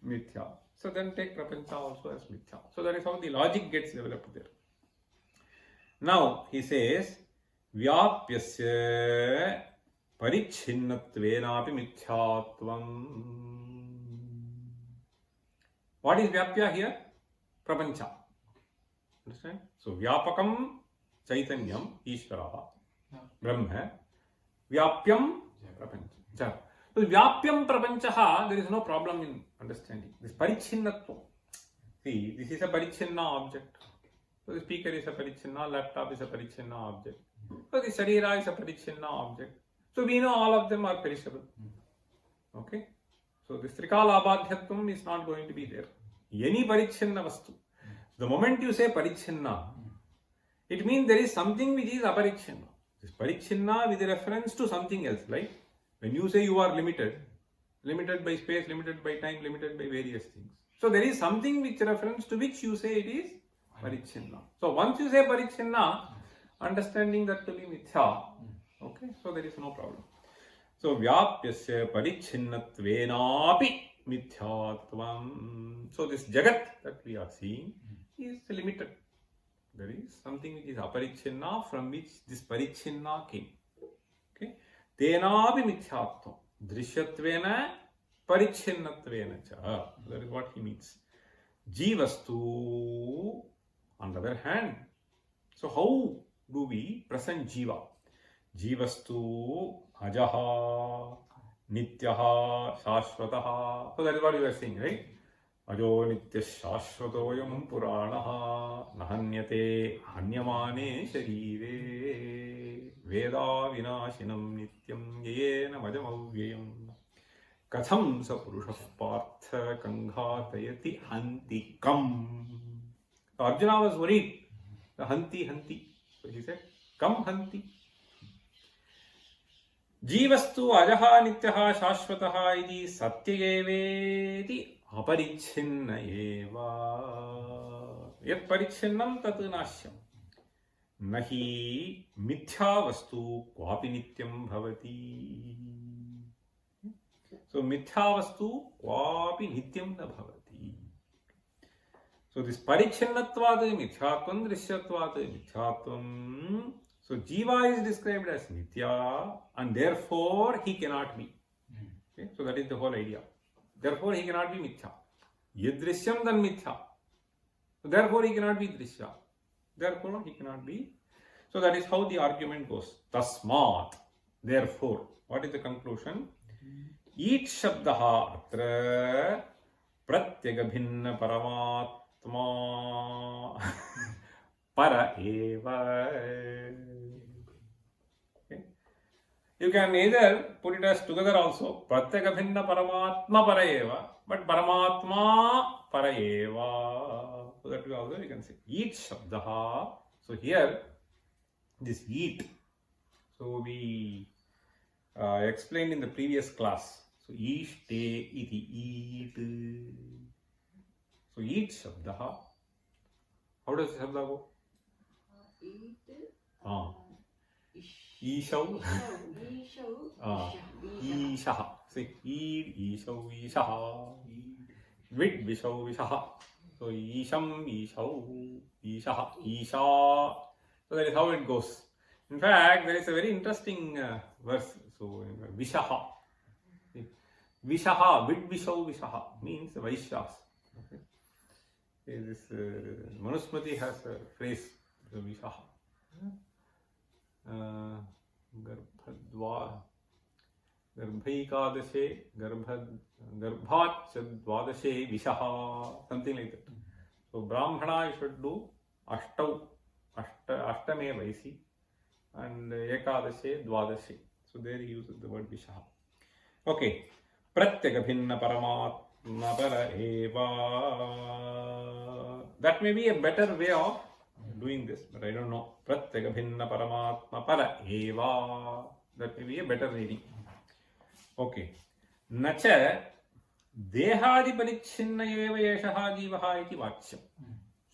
Mithya. So then take Prapancha also as Mithya. So that is how the logic gets developed there. Now he says, Vyapyasya parichinnatvenapi mithyatvam. What is Vyapya here? Prapancha. Understand? So Vyapakam Chaitanyam Ishvara Brahma. Vyapyam Prapancha. So Vyapyam Prapanchaha, there is no problem in understanding. This Parichinnatva. See, this is a Parichinna object. So the speaker is a Parichinna, laptop is a Parichinna object. So the Sharira is a Parichinna object. So we know all of them are perishable. Okay? So this Trikala Abadhyatvam is not going to be there. Any Parichinna Vastu. The moment you say Parichinna, it means there is something which is Aparichinna. This parichinna with reference to something else, like when you say you are limited, limited by space, limited by time, limited by various things. So there is something which reference to which you say it is parichinna. So once you say parichinna, understanding that to be mithya, okay, so there is no problem. So vyapyasya parichinnatvenapi mithyatvam. So this jagat that we are seeing is limited. There is something which is aparichinna from which this parichinna came. Okay, tenapi mithyatvam drisyatvena parichinnattvena cha. That is what he means. Jivastu, on the other hand. So how do we present jiva? Jivastu ajaha nityaha shashvataha. So that is what you are saying, right? Ajo nitya shashvatoyam puranaha nahanyate hanyamane sharire veda vinashinam nityam yena majamavyayam katham sa purushah partha kanghatayati hantikam. So Arjuna was worried. The hanti. So he said, kam hanti. Jivastu ajaha nityaha shashvataha iti satyayeveti अपरिच्छिन्न एव यत् परिच्छिन्नं तत् नाश्यं न हि मिथ्या वस्तु क्वापि नित्यं भवति. So मिथ्या वस्तु क्वापि नित्यं न भवति. So this परिच्छिन्नत्वात् मिथ्यात्वं दृश्यत्वात् मिथ्यात्वं. So jiva is described as mithya and therefore he cannot be. Okay? So that is the whole idea. Therefore, he cannot be mithya. Yadrishyam then mithya. So therefore, he cannot be drishya. Therefore, he cannot be. So that is how the argument goes. Tasmat. Therefore, what is the conclusion? Each shabdaha atra pratyaga bhinna paramatma para eva. You can either put it as together also, pratyaka bhinna paramatma paraeva, but paramatma paraeva. So that also you can say. Eat shabdaha. So here, this eat. So we explained in the previous class. So ishte iti eat. So eat shabdaha. How does shabda go? Eat. Ishau. Ishaha. See, eat, ishau, ishaha. Vid, vishau, vishaha. So, isham, ishau, ishaha, isha. So, that is how it goes. In fact, there is a very interesting verse. So, vishaha. Vishaha, vid, vishau, vishaha means Vaishyas. Okay. This Manusmriti has a phrase, vishaha. Garbhaikadashe garbhat dvadashe vishaha, something like that. So Brahmana should do ashtame vaisi and ekadashe dvadashe. So there he uses the word vishaha. Okay. Pratyaka bhinna paramatma para eva. That may be a better way of doing this, but I don't know. Pratyaka bhinna paramatma para eva. That may be a better reading. Okay. Nacha dehadi parichinna eva yeshaha jivaha iti vachyam.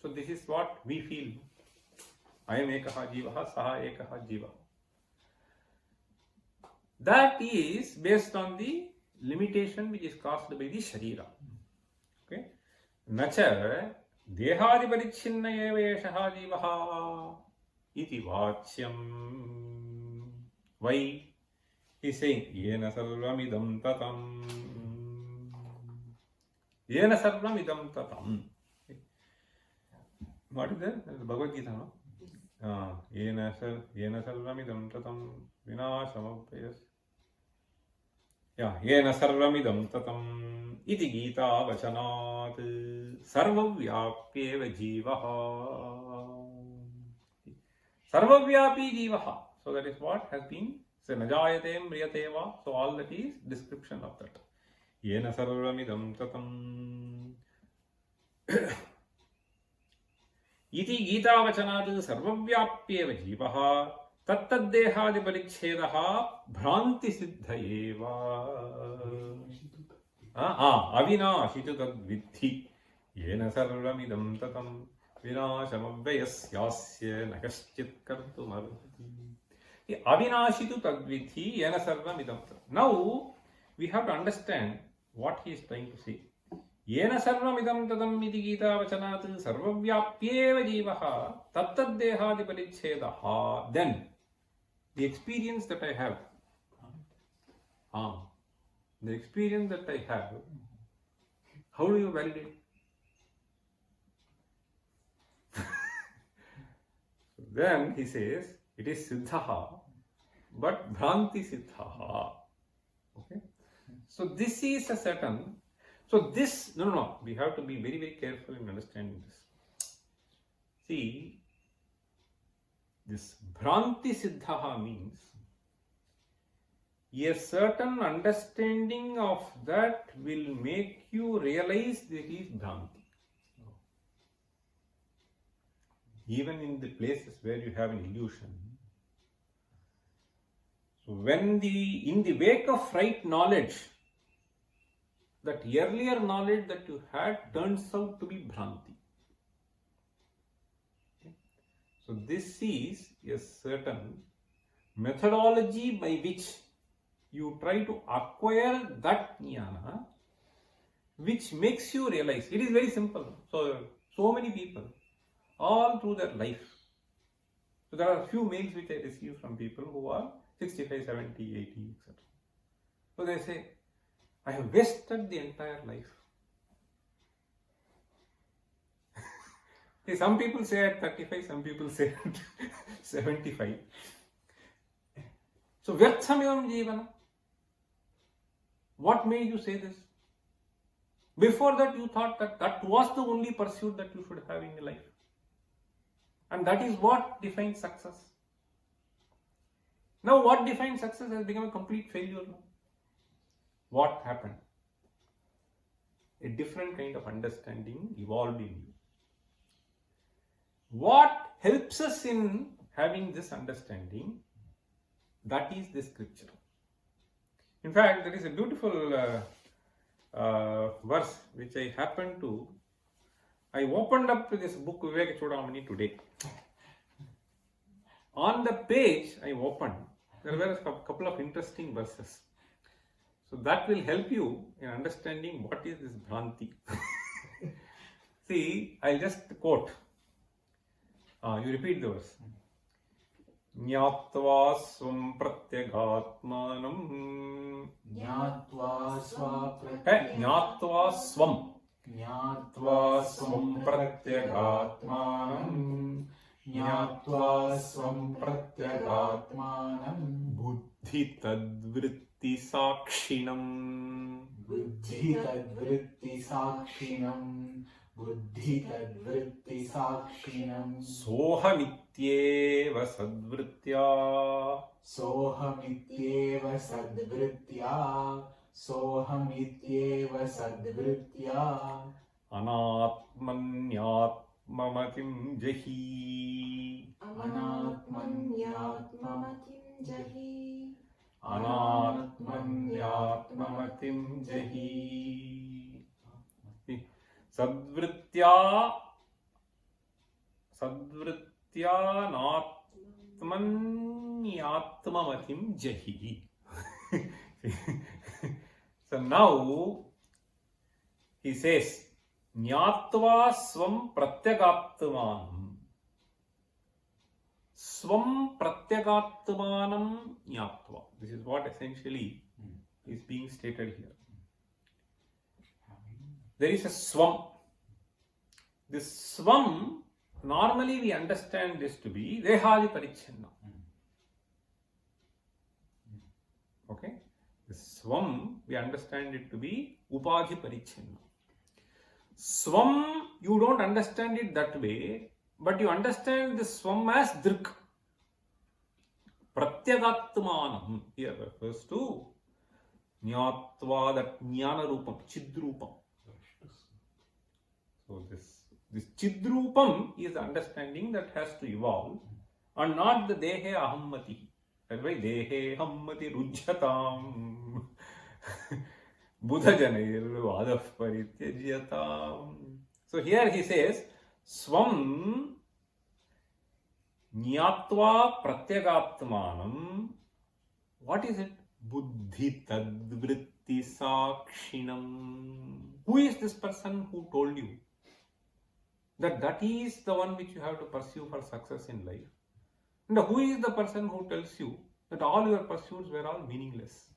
So this is what we feel. I am ekaha jivaha, saha ekaha jivaha. That is based on the limitation which is caused by the sharira. Okay. Nacha dehadi parichinna eva yeshaha jivaha iti vachyam. Why? He is saying yena sarvam idam tatam. Yena sarvam idam tatam. What is that? That is Bhagavad Gita, no? Yena sarvam idam tatam vinashamapayas. Yeah, yena sarvam idam tatam iti Gita vachanat sarvavyapyeva jivaha. Sarvavyapi jivaha. So that is what has been said. Najayate mriyate va. So all that is description of that. Yena sarvam idam tatam iti Gita vachanat sarvavyapyeva jivaha तत्तद्देहादिपरिच्छेदः भ्रान्तिसिद्ध एव अविनाशि तु तद्विद्धि येन सर्वमिदं ततं विनाशमव्ययस्यास्य न कश्चित् कर्तुमर्हति. Avinashi tu tadvidhi yena sarvam idam. Now we have to understand what he is trying to say. Yena sarvam idam tadam iti Gita vachanat sarvavyapyeva jivaha tattad-dehadi parichhedaha. Then the experience that I have, the experience that I have, how do you validate? Then he says, it is siddhaha, but bhranti siddhaha. Okay? So this is a certain, so this, no, we have to be very, very careful in understanding this. See, this bhranti siddhaha means a certain understanding of that will make you realize that it is bhranti. Even in the places where you have an illusion. So when in the wake of right knowledge, that earlier knowledge that you had turns out to be bhranti. Okay? So this is a certain methodology by which you try to acquire that jnana, which makes you realize. It is very simple. So many people, all through their life. So there are a few mails which I receive from people who are 65, 70, 80, etc. So they say, I have wasted the entire life. See, some people say at 35, some people say at 75. So vyarthamivam jivana. What made you say this? Before that you thought that was the only pursuit that you should have in your life. And that is what defines success. Now what defines success has become a complete failure now. What happened? A different kind of understanding evolved in you. What helps us in having this understanding? That is the scripture. In fact, there is a beautiful verse which I happened to. I opened up this book Vivek Chudamani today. On the page I opened, there were a couple of interesting verses. So that will help you in understanding what is this bhranti. See, I'll just quote. You repeat the verse. Jnatva svam pratyagatmanam. Jnatva svam. Jnatva svam pratyagatmanam. Jnatva svam pratyagatmanam. Buddhi tadvritti sakshinam. Buddhi tadvritti sakshinam. Buddhi tadvritti sakshinam. Sohamityeva sadvritya. Sohamityeva sadvritya. Sohamityeva sadvritya. Anatmanyatmamatim jahi. Anatmanyatmamatim jahi. Anatmanyatmamatim jahi. Sadvritya natmanyatmamatim jahi. So now he says, Jnatva svam pratyagatmanam. Svam pratyagatmanam jnatva. This is what essentially is being stated here. There is a swam. This swam, normally we understand this to be dehadi parichinna. Okay? The swam, we understand it to be upadhi parichinna. Swam, you don't understand it that way, but you understand the swam as drik. Pratyagatmanam here refers to jnatva, that jnana rupam, chidrupam. So this chidrupam is the understanding that has to evolve, and not the dehe ahammati. That's why dehe ahammati rujyatam buddha janair vadah parityajyatam. So here he says swam Nyatva pratyagatmanam. What is it? Buddhi tadvritti sakshinam. Who is this person who told you that that is the one which you have to pursue for success in life? And who is the person who tells you that all your pursuits were all meaningless?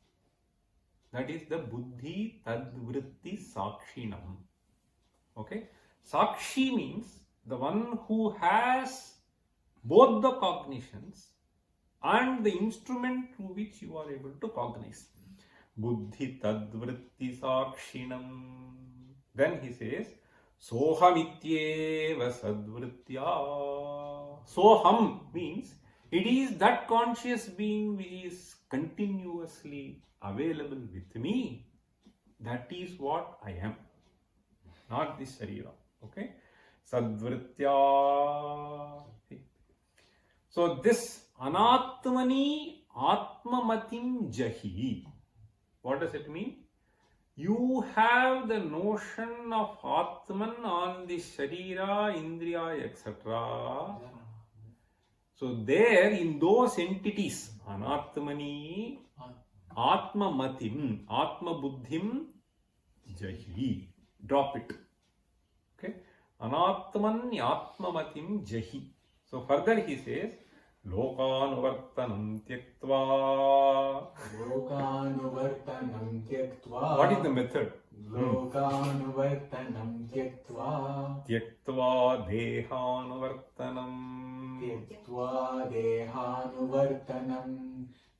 That is the Buddhi tadvritti sakshinam. Okay? Sakshi means the one who has both the cognitions and the instrument through which you are able to cognize. Buddhi tadvritti sakshinam. Then he says, Sohamityeva sadvritya. Soham means it is that conscious being which is continuously available with me. That is what I am, not this Sharira. Okay? Sadvritya. So this anatmani atmamatim jahi. What does it mean? You have the notion of Atman on the Sharira, Indriya, etc. So there in those entities, anatmani atmamatim, atmabuddhim jahi. Drop it. Okay? Anatman atmamatim jahi. So further he says, Lokanuvartanam tyaktva. Lokanuvartanam tyaktva. What is the method? Lokanuvartanam tyaktva. Tyaktva dehanuvartanam. Tyaktva dehanuvartanam.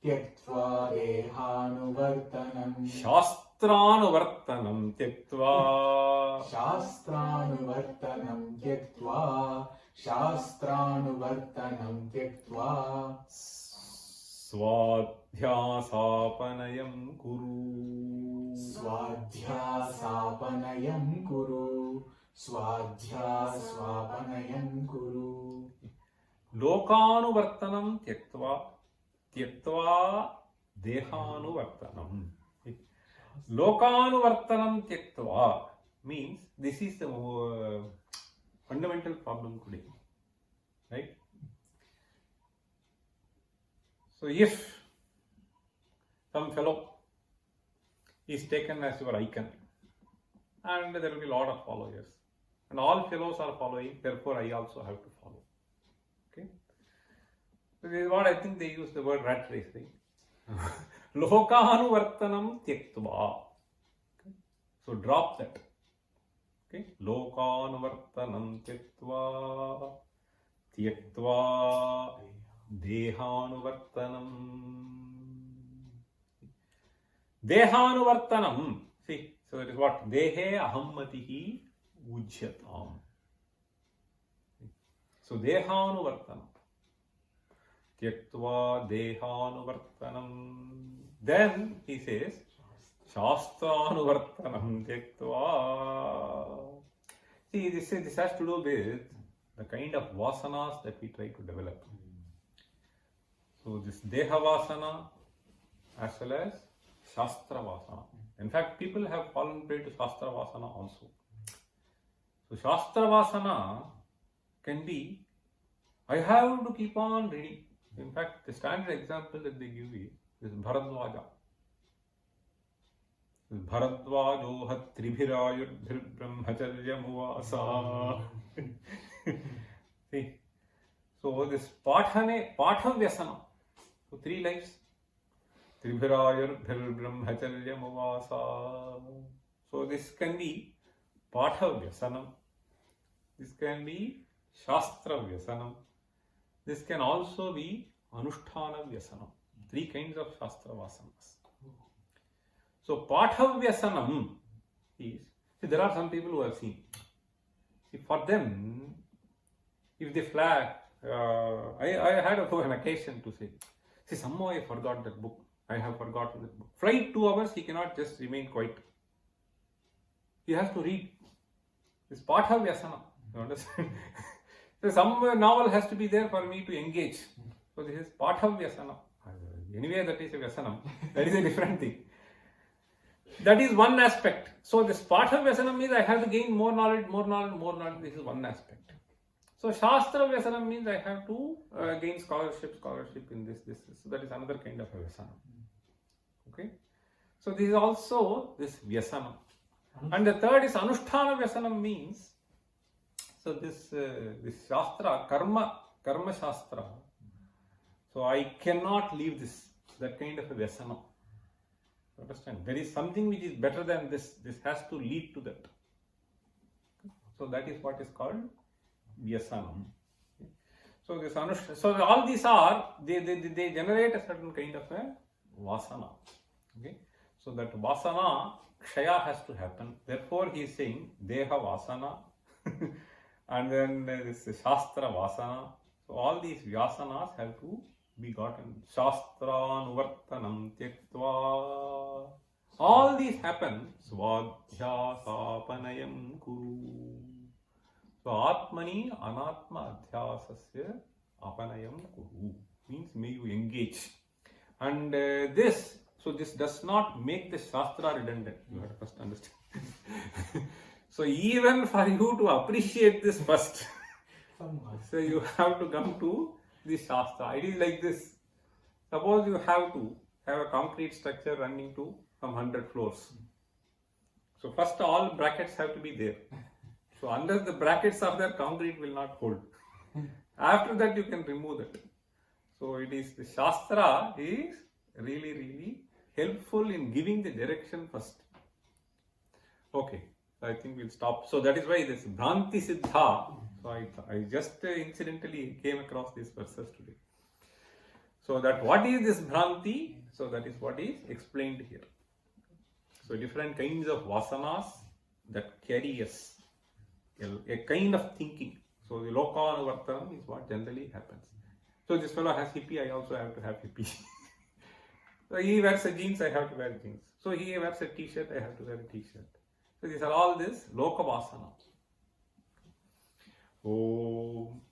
Tyaktva dehanuvartanam. Shastranuvartanam tyaktva. Shastranuvartanam tyaktva. Shastranuvartanam tyaktva. Swadhyasapanayam kuru. Swadhyasapanayam kuru. Swadhyaswapanayam kuru. Lokanuvartanam tyaktva. Tyaktva dehanuvartanam. Lokanuvartanam tyaktva means this is the fundamental problem today, right? So if some fellow is taken as your icon and there will be a lot of followers and all fellows are following, therefore I also have to follow. Okay? So this is what I think they use the word rat race, right? Lokanuvartanam tyaktva. Okay? So drop that. Okay? Lokanuvartanam tyaktva. Tyaktva dehanuvartanam. Dehanuvartanam. See, so it is what? Dehe ahammatihi ujyatam. So dehanuvartanam. Tyaktva dehanuvartanam. Then he says, Shastranuvartanam tyaktva. See, this has to do with the kind of vasanas that we try to develop. So this Deha Vasana as well as Shastra Vasana. In fact, people have fallen prey to Shastra Vasana also. So Shastra Vasana can be, I have to keep on reading. In fact, the standard example that they give is Bharadwaja. Bharadvajo hatribhirayurbhir brahmacharyamuvasa. See, so this Pathavyasana. So 3 lives. Tribhirayurbhir brahmacharyamuvasa. So this can be Pathavyasanam. This can be Shastravyasanam. This can also be Anusthana Vyasanam. 3 kinds of Shastra Vasanas. So Pathavyasanam is, see, there are some people who have seen. See, for them, if they flag, I had an occasion to say, see, somehow I forgot that book. I have forgotten that book. Flight 2 hours, he cannot just remain quiet. He has to read. It's Pathavyasana. You understand? So some novel has to be there for me to engage. So this is Patha Vyasanam. Anyway, that is a Vyasanam. That is a different thing. That is one aspect. So this Patha Vyasanam means I have to gain more knowledge, more knowledge, more knowledge. This is one aspect. So Shastra Vyasanam means I have to gain scholarship in this. So that is another kind of a Vyasanam. Okay. So this is also this Vyasanam. And the third is Anusthana Vyasanam means, so this Shastra, Karma Shastra. So I cannot leave this, that kind of a Vyasanam. Understand? There is something which is better than this. This has to lead to that. So that is what is called Vyasanam. So this so all these are, they generate a certain kind of a Vasana. Okay. So that Vasana, Kshaya has to happen. Therefore he is saying Deha Vasana and then this Shastra Vasana. So all these Vyasanas have to be gotten. Shastranvartanam Tyaktva. All these happen. Svadhyasapanayam Kuru. So Atmani Anatma Adhyasasya Apanayam Kuru. Means may you engage. And this does not make the Shastra redundant. You have to first understand. So even for you to appreciate this first, so you have to come to the Shastra. It is like this. Suppose you have to have a concrete structure running to some 100 floors. So first all brackets have to be there. So unless the brackets are there, concrete will not hold. After that you can remove that. So it is, the Shastra is really, really helpful in giving the direction first. Okay, I think we'll stop. So that is why this Bhranti Siddha. So I just incidentally came across these verses today. So that what is this Bhranti? So that is what is explained here. So different kinds of vasanas that carry us, a kind of thinking. So the Lokanuvartanam is what generally happens. So this fellow has hippie, I also have to have hippie. So he wears a jeans, I have to wear jeans. So he wears a t-shirt, I have to wear a t-shirt. So these are all this Lokavasana. Om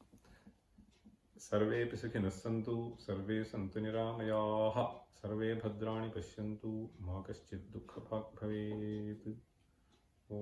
Sarve Pisukhinas Santu, Sarve Santu Niramayaha, Sarve Bhadrani Pashyantu, Ma Kaschid Dukha Bhavet. Om